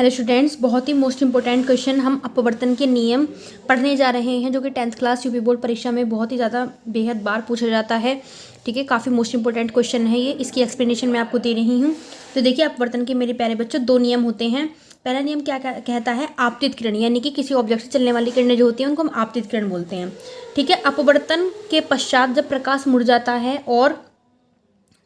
Hello students, बहुत ही most important question हम अपवर्तन के नियम पढ़ने जा रहे हैं, जो कि 10th क्लास यूपी बोर्ड परीक्षा में बहुत ही ज़्यादा बेहद बार पूछा जाता है। ठीक है, काफ़ी मोस्ट इंपॉर्टेंट क्वेश्चन है ये। इसकी एक्सप्लेनेशन मैं आपको दे रही हूँ। तो देखिए, अपवर्तन के मेरे प्यारे बच्चों 2 नियम होते हैं। पहला नियम क्या कहता है? आपतित किरण, यानी कि किसी ऑब्जेक्ट से चलने वाली किरणें जो होती हैं उनको हम आपतित किरण बोलते हैं। ठीक है, अपवर्तन के पश्चात जब प्रकाश मुड़ जाता है और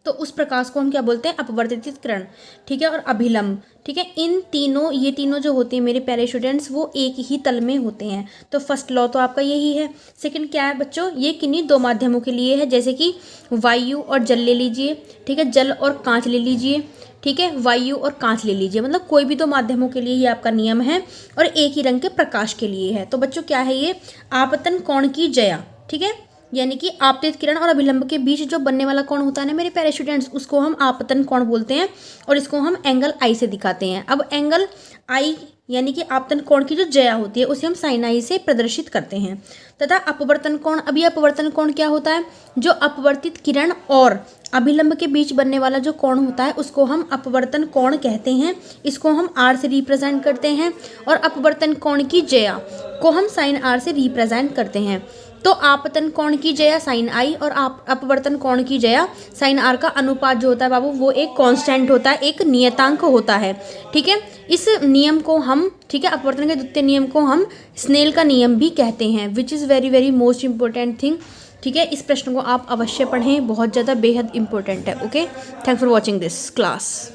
तो उस प्रकाश को हम क्या बोलते हैं? अपवर्तित किरण। ठीक है, और अभिलंब। ठीक है, ये तीनों जो होते हैं मेरे प्यारे स्टूडेंट्स, वो एक ही तल में होते हैं। तो फर्स्ट लॉ तो आपका यही है। सेकंड क्या है बच्चों? ये किन्हीं 2 माध्यमों के लिए है, जैसे कि वायु और जल ले लीजिए। ठीक है, जल और कांच ले लीजिए। ठीक है, वायु और कांच ले लीजिए, मतलब कोई भी 2 माध्यमों के लिए ये आपका नियम है, और एक ही रंग के प्रकाश के लिए है। तो बच्चों क्या है ये? आपतन कोण की जया। ठीक है, यानी कि आपतित किरण और अभिलंब के बीच जो बनने वाला कोण होता है ना मेरे प्यारे स्टूडेंट्स, उसको हम आपतन कोण बोलते हैं, और इसको हम एंगल आई से दिखाते हैं। अब एंगल आई यानी कि आपतन कोण की जो जया होती है उसे हम साइन आई से प्रदर्शित करते हैं। तथा अपवर्तन कोण, अब ये अपवर्तन कोण क्या होता है? जो अपवर्तित किरण और अभिलंब के बीच बनने वाला जो कोण होता है उसको हम अपवर्तन कोण कहते हैं। इसको हम आर से रिप्रेजेंट करते हैं, और अपवर्तन कोण की जया को हम साइन आर से रिप्रेजेंट करते हैं। तो आपतन कोण की जया साइन आई और अपवर्तन कोण की जया साइन आर का अनुपात जो होता है बाबू, वो एक कांस्टेंट होता है, एक नियतांक होता है। ठीक है, इस नियम को हम, ठीक है, अपवर्तन के द्वितीय नियम को हम स्नेल का नियम भी कहते हैं, which is very very most important thing. ठीक है, इस प्रश्न को आप अवश्य पढ़ें, बहुत ज़्यादा बेहद इंपॉर्टेंट है। Okay, thanks for watching this class.